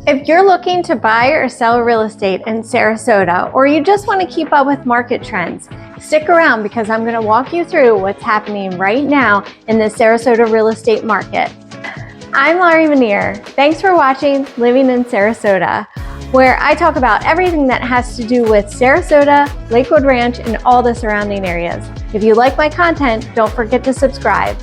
If you're looking to buy or sell real estate in Sarasota, or you just want to keep up with market trends, stick around because I'm going to walk you through what's happening right now in the Sarasota real estate market. I'm Laurie Manier. Thanks for watching Living in Sarasota, where I talk about everything that has to do with Sarasota, Lakewood Ranch, and all the surrounding areas. If you like my content, don't forget to subscribe.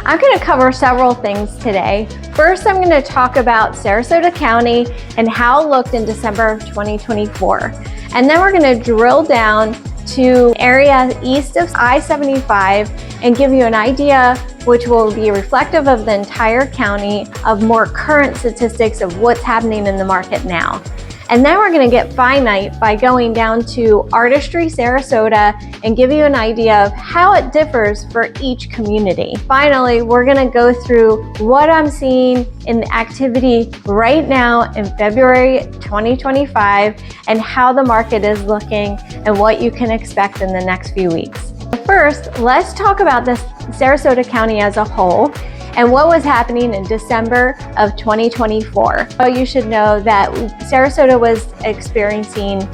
I'm going to cover several things today. First, I'm going to talk about Sarasota County and how it looked in December of 2024. And then we're going to drill down to area east of I75 and give you an idea which will be reflective of the entire county of more current statistics of what's happening in the market now. And then we're going to get finite by going down to Artistry Sarasota and give you an idea of how it differs for each community. Finally, we're going to go through what I'm seeing in the activity right now in February 2025 and how the market is looking and what you can expect in the next few weeks. First, let's talk about this Sarasota County as a whole and what was happening in December of 2024. So you should know that Sarasota was experiencing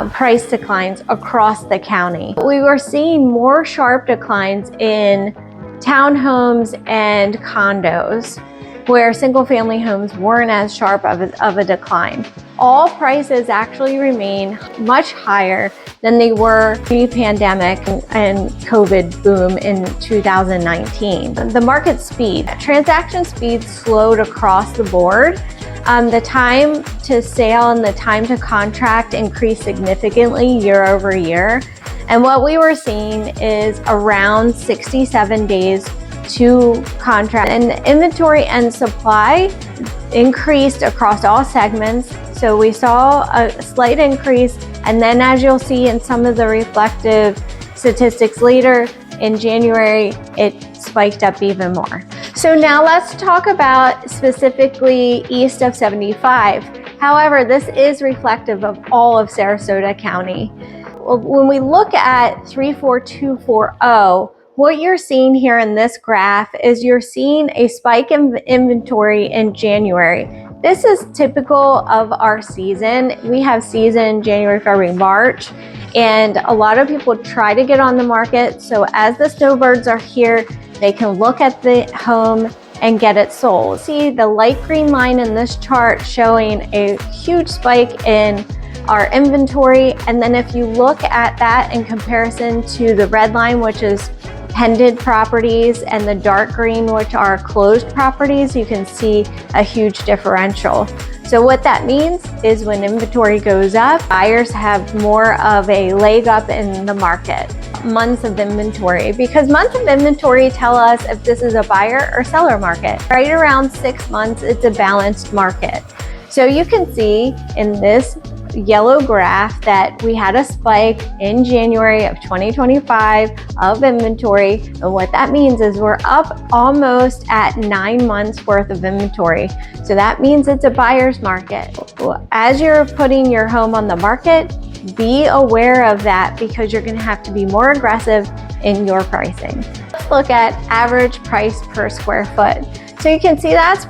price declines across the county. We were seeing more sharp declines in townhomes and condos, where single-family homes weren't as sharp of a decline. All prices actually remain much higher than they were pre-pandemic and COVID boom in 2019. The market speed, transaction speed slowed across the board. The time to sale and the time to contract increased significantly year over year. And what we were seeing is around 67 days to contract, and inventory and supply increased across all segments. So we saw a slight increase, and then as you'll see in some of the reflective statistics later in January, it spiked up even more. So now let's talk about specifically east of 75. However, this is reflective of all of Sarasota County. When we look at 34240, what you're seeing here in this graph is you're seeing a spike in inventory in January. This is typical of our season. We have season January, February, March, and a lot of people try to get on the market. So as the snowbirds are here, they can look at the home and get it sold. See the light green line in this chart showing a huge spike in our inventory. And then if you look at that in comparison to the red line, which is pended properties, and the dark green, which are closed properties, you can see a huge differential. So what that means is when inventory goes up, buyers have more of a leg up in the market. Months of inventory, because months of inventory tell us if this is a buyer or seller market. Right around 6 months, it's a balanced market. So you can see in this yellow graph that we had a spike in January of 2025 of inventory, and what that means is we're up almost at 9 months worth of inventory. So that means it's a buyer's market. As you're putting your home on the market, be aware of that because you're going to have to be more aggressive in your pricing. Let's look at average price per square foot. So you can see that's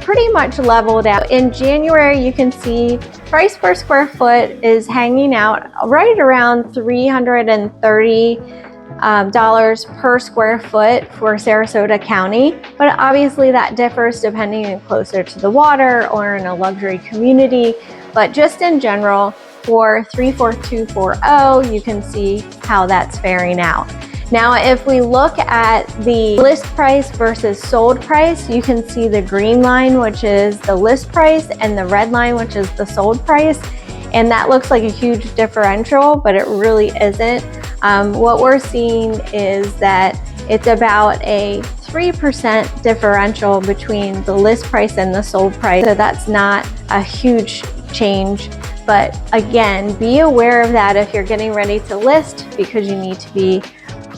pretty much leveled out. In January, you can see price per square foot is hanging out right around $330 per square foot for Sarasota County, but obviously that differs depending on closer to the water or in a luxury community. But just in general, for 34240, you can see how that's faring out. Now, if we look at the list price versus sold price, you can see the green line, which is the list price, and the red line, which is the sold price. And that looks like a huge differential, but it really isn't. What we're seeing is that it's about a 3% differential between the list price and the sold price. So that's not a huge change. But again, be aware of that if you're getting ready to list, because you need to be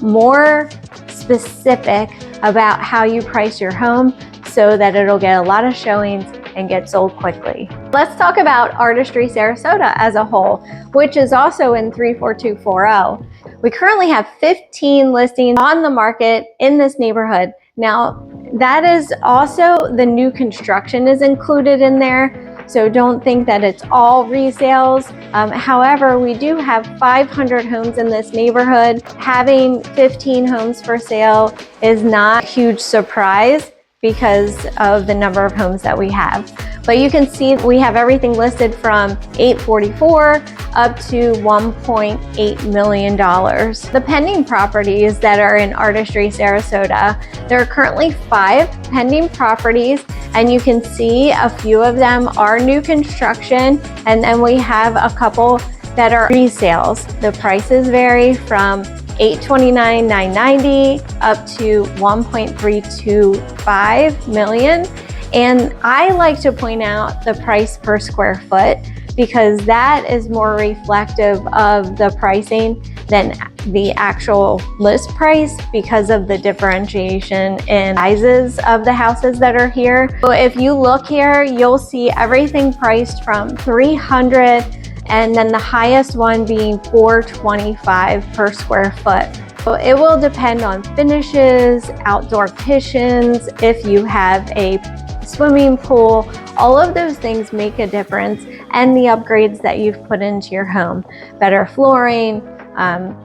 more specific about how you price your home so that it'll get a lot of showings and get sold quickly. Let's talk about Artistry Sarasota as a whole, which is also in 34240. We currently have 15 listings on the market in this neighborhood. Now, that is also the new construction is included in there. So don't think that it's all resales. However, we do have 500 homes in this neighborhood. Having 15 homes for sale is not a huge surprise because of the number of homes that we have. But you can see we have everything listed from $844 up to $1.8 million. The pending properties that are in Artistry Sarasota, there are currently 5 pending properties, and you can see a few of them are new construction, and then we have a couple that are resales. The prices vary from $829,990 up to $1.325 million. And I like to point out the price per square foot because that is more reflective of the pricing than the actual list price because of the differentiation in sizes of the houses that are here. So if you look here, you'll see everything priced from $300 and then the highest one being $425 per square foot. So it will depend on finishes, outdoor kitchens, if you have a swimming pool, all of those things make a difference, and the upgrades that you've put into your home. Better flooring,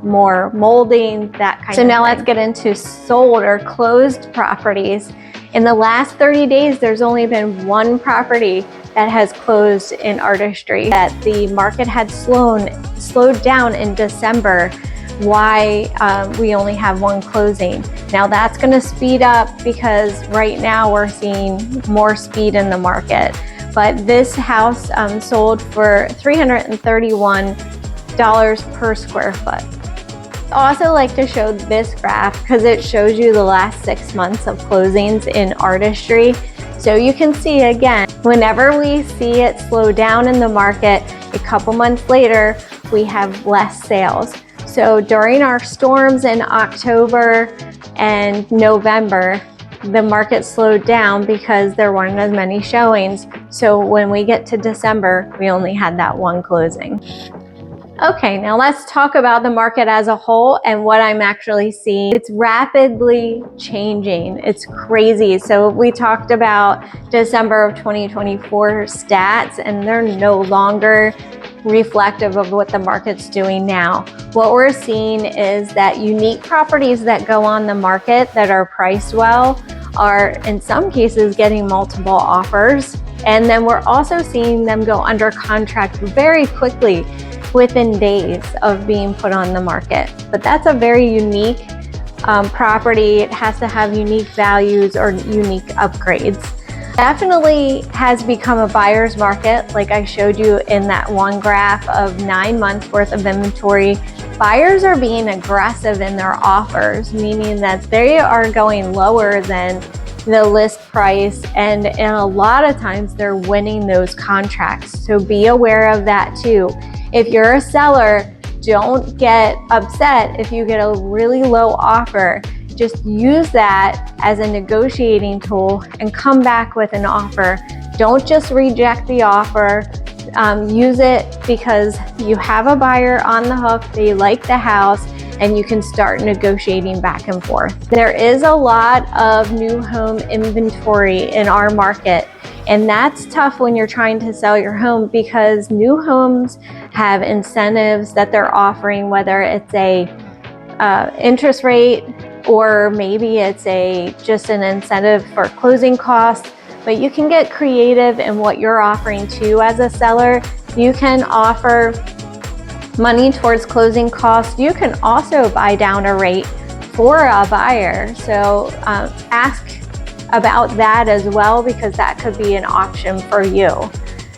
more molding, that kind of thing. So now let's get into sold or closed properties. In the last 30 days, there's only been one property that has closed in Artistry, that the market had slowed down in December. Why we only have one closing. Now that's going to speed up because right now we're seeing more speed in the market. But this house sold for $331 per square foot. I also like to show this graph because it shows you the last 6 months of closings in Artistry. So you can see again, whenever we see it slow down in the market, a couple months later, we have less sales. So during our storms in October and November, the market slowed down because there weren't as many showings. So when we get to December, we only had that one closing. Okay, now let's talk about the market as a whole and what I'm actually seeing. It's rapidly changing. It's crazy. So we talked about December of 2024 stats, and they're no longer reflective of what the market's doing now. What we're seeing is that unique properties that go on the market that are priced well are in some cases getting multiple offers. And then we're also seeing them go under contract very quickly within days of being put on the market. But that's a very unique property. It has to have unique values or unique upgrades. Definitely has become a buyer's market, like I showed you in that one graph of 9 months worth of inventory. Buyers are being aggressive in their offers, meaning that they are going lower than the list price, and a lot of times they're winning those contracts. So be aware of that too. If you're a seller, don't get upset if you get a really low offer. Just use that as a negotiating tool and come back with an offer. Don't just reject the offer. Use it because you have a buyer on the hook, they like the house, and you can start negotiating back and forth. There is a lot of new home inventory in our market, and that's tough when you're trying to sell your home because new homes have incentives that they're offering, whether it's a interest rate or maybe it's just an incentive for closing costs. But you can get creative in what you're offering too as a seller. You can offer money towards closing costs. You can also buy down a rate for a buyer. So ask about that as well, because that could be an option for you.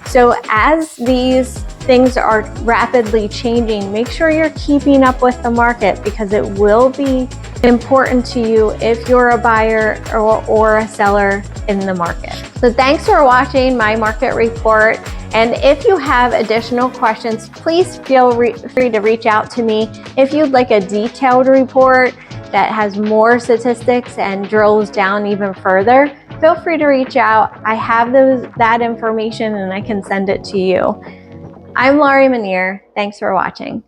So as these things are rapidly changing, make sure you're keeping up with the market because it will be important to you if you're a buyer or a seller in the market. So thanks for watching my market report. And if you have additional questions, please feel free to reach out to me. If you'd like a detailed report that has more statistics and drills down even further, feel free to reach out. I have that information and I can send it to you. I'm Laurie Manier. Thanks for watching.